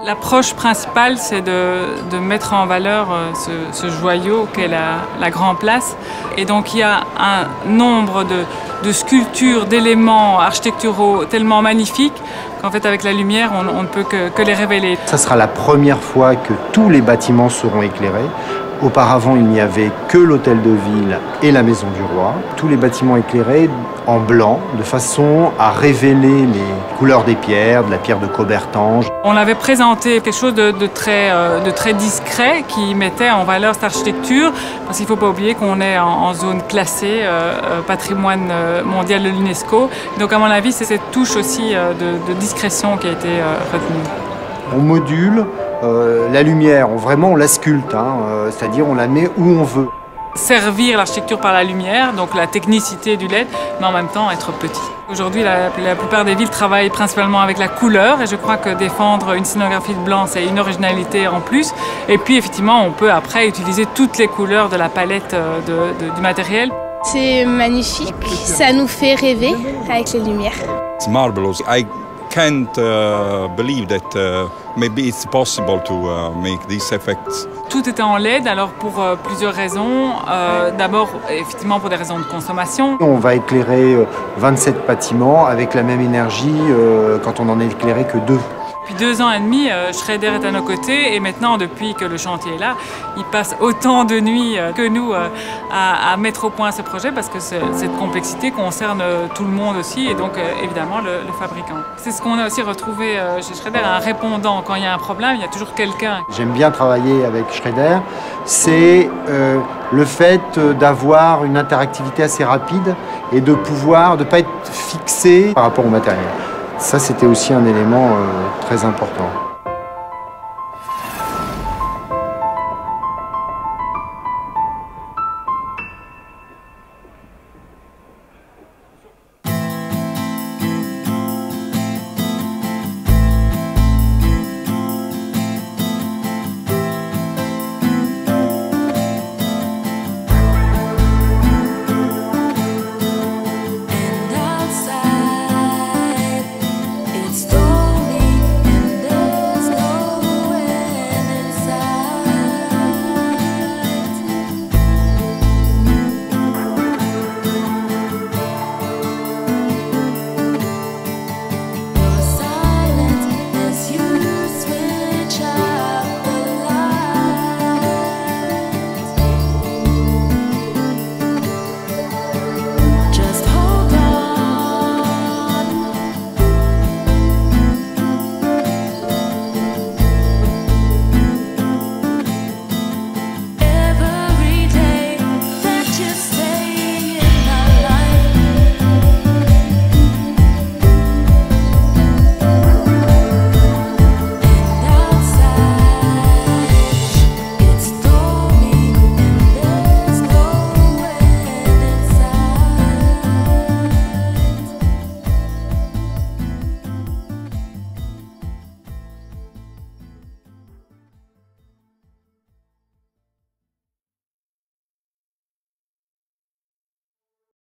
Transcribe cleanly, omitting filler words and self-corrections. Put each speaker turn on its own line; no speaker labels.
L'approche principale, c'est de mettre en valeur ce joyau qu'est la Grand Place. Et donc il y a un nombre de sculptures, d'éléments architecturaux tellement magnifiques qu'en fait avec la lumière, on ne peut que les révéler.
Ça sera la première fois que tous les bâtiments seront éclairés. Auparavant, il n'y avait que l'hôtel de ville et la maison du roi. Tous les bâtiments éclairés en blanc, de façon à révéler les couleurs des pierres, de la pierre de Caubertange.
On avait présenté quelque chose de très discret qui mettait en valeur cette architecture, parce qu'il ne faut pas oublier qu'on est en zone classée, patrimoine mondial de l'UNESCO. Donc à mon avis, c'est cette touche aussi de discrétion qui a été retenue.
On module la lumière, on la sculpte, c'est-à-dire on la met où on veut.
Servir l'architecture par la lumière, donc la technicité du LED, mais en même temps être petit. Aujourd'hui, la plupart des villes travaillent principalement avec la couleur et je crois que défendre une scénographie de blanc, c'est une originalité en plus. Et puis effectivement, on peut après utiliser toutes les couleurs de la palette du matériel.
C'est magnifique, ça nous fait rêver avec les lumières.
It's marvelous. I can't believe that maybe it's possible to make these effects.
Tout était en LED, alors pour plusieurs raisons. D'abord, effectivement, pour des raisons de consommation.
On va éclairer 27 bâtiments avec la même énergie quand on n'en a éclairé que 2.
Depuis 2 ans et demi, Schrader est à nos côtés et maintenant, depuis que le chantier est là, il passe autant de nuits que nous à mettre au point ce projet parce que cette complexité concerne tout le monde aussi et donc évidemment le fabricant. C'est ce qu'on a aussi retrouvé chez Schrader, un répondant. Quand il y a un problème, il y a toujours quelqu'un.
J'aime bien travailler avec Schrader, c'est le fait d'avoir une interactivité assez rapide et de pouvoir ne pas être fixé par rapport au matériel. Ça, c'était aussi un élément très important.